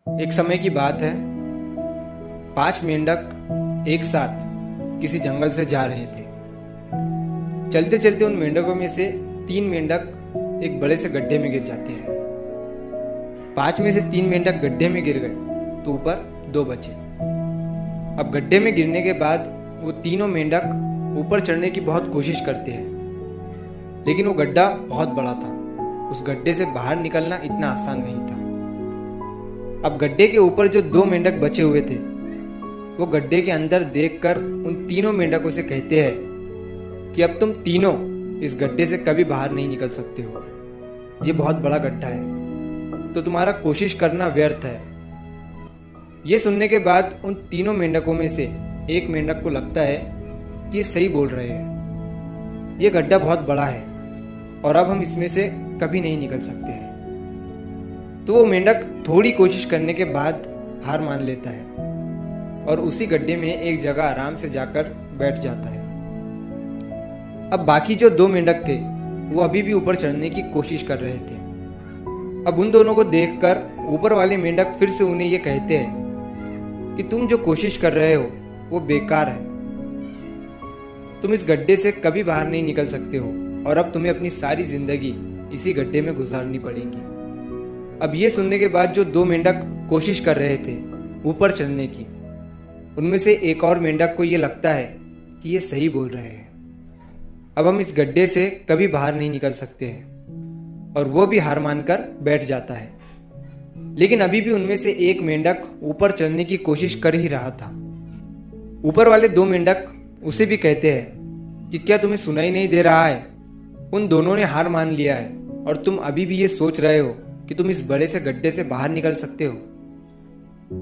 एक समय की बात है। 5 मेंढक एक साथ किसी जंगल से जा रहे थे। चलते चलते उन मेंढकों में से 3 मेंढक एक बड़े से गड्ढे में गिर जाते हैं। 5 में से 3 मेंढक गड्ढे में गिर गए तो ऊपर 2 बचे। अब गड्ढे में गिरने के बाद वो तीनों मेंढक ऊपर चढ़ने की बहुत कोशिश करते हैं, लेकिन वो गड्ढा बहुत बड़ा था। उस गड्ढे से बाहर निकलना इतना आसान नहीं था। अब गड्ढे के ऊपर जो 2 मेंढक बचे हुए थे, वो गड्ढे के अंदर देखकर उन तीनों मेंढकों से कहते हैं कि अब तुम तीनों इस गड्ढे से कभी बाहर नहीं निकल सकते हो। ये बहुत बड़ा गड्ढा है, तो तुम्हारा कोशिश करना व्यर्थ है। ये सुनने के बाद उन तीनों मेंढकों में से एक मेंढक को लगता है कि ये सही बोल रहे हैं। ये गड्ढा बहुत बड़ा है और अब हम इसमें से कभी नहीं निकल सकते हैं। तो वो मेंढक थोड़ी कोशिश करने के बाद हार मान लेता है और उसी गड्ढे में एक जगह आराम से जाकर बैठ जाता है। अब बाकी जो 2 मेंढक थे वो अभी भी ऊपर चढ़ने की कोशिश कर रहे थे। अब उन दोनों को देखकर ऊपर वाले मेंढक फिर से उन्हें ये कहते हैं कि तुम जो कोशिश कर रहे हो वो बेकार है। तुम इस गड्ढे से कभी बाहर नहीं निकल सकते हो और अब तुम्हें अपनी सारी जिंदगी इसी गड्ढे में गुजारनी पड़ेगी। अब ये सुनने के बाद जो 2 मेंढक कोशिश कर रहे थे ऊपर चढ़ने की, उनमें से एक और मेंढक को ये लगता है कि ये सही बोल रहे हैं। अब हम इस गड्ढे से कभी बाहर नहीं निकल सकते हैं और वो भी हार मानकर बैठ जाता है। लेकिन अभी भी उनमें से एक मेंढक ऊपर चढ़ने की कोशिश कर ही रहा था। ऊपर वाले 2 मेंढक उसे भी कहते हैं कि क्या तुम्हें सुनाई नहीं दे रहा है? उन दोनों ने हार मान लिया है और तुम अभी भी ये सोच रहे हो कि तुम इस बड़े से गड्ढे से बाहर निकल सकते हो।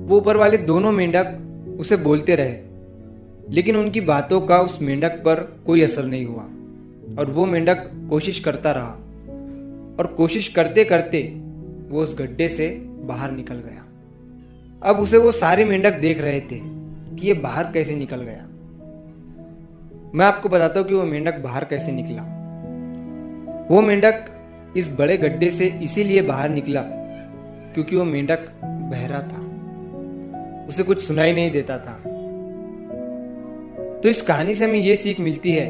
वो ऊपर वाले दोनों मेंढक उसे बोलते रहे, लेकिन उनकी बातों का उस मेंढक पर कोई असर नहीं हुआ और वो मेंढक कोशिश करता रहा और कोशिश करते करते वो उस गड्ढे से बाहर निकल गया। अब उसे वो सारे मेंढक देख रहे थे कि ये बाहर कैसे निकल गया। मैं आपको बताता हूँ कि वो मेंढक बाहर कैसे निकला। वो मेंढक इस बड़े गड्ढे से इसीलिए बाहर निकला क्योंकि वो मेंढक बहरा था, उसे कुछ सुनाई नहीं देता था। तो इस कहानी से हमें ये सीख मिलती है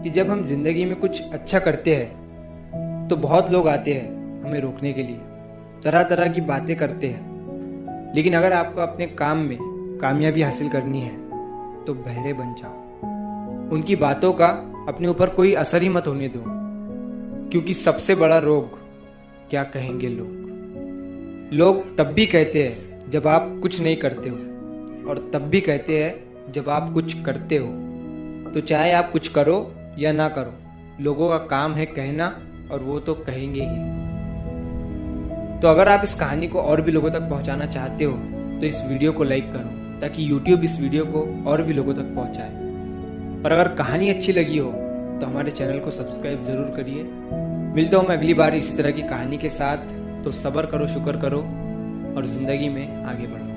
कि जब हम जिंदगी में कुछ अच्छा करते हैं तो बहुत लोग आते हैं हमें रोकने के लिए, तरह तरह की बातें करते हैं। लेकिन अगर आपको अपने काम में कामयाबी हासिल करनी है तो बहरे बन जाओ। उनकी बातों का अपने ऊपर कोई असर ही मत होने दो, क्योंकि सबसे बड़ा रोग क्या कहेंगे लोग। लोग तब भी कहते हैं जब आप कुछ नहीं करते हो और तब भी कहते हैं जब आप कुछ करते हो। तो चाहे आप कुछ करो या ना करो, लोगों का काम है कहना और वो तो कहेंगे ही। तो अगर आप इस कहानी को और भी लोगों तक पहुंचाना चाहते हो तो इस वीडियो को लाइक करो ताकि YouTube इस वीडियो को और भी लोगों तक पहुंचाए। और अगर कहानी अच्छी लगी हो तो हमारे चैनल को सब्सक्राइब जरूर करिए। मिलता हूँ मैं अगली बार इसी तरह की कहानी के साथ। तो सब्र करो, शुक्र करो और ज़िंदगी में आगे बढ़ो।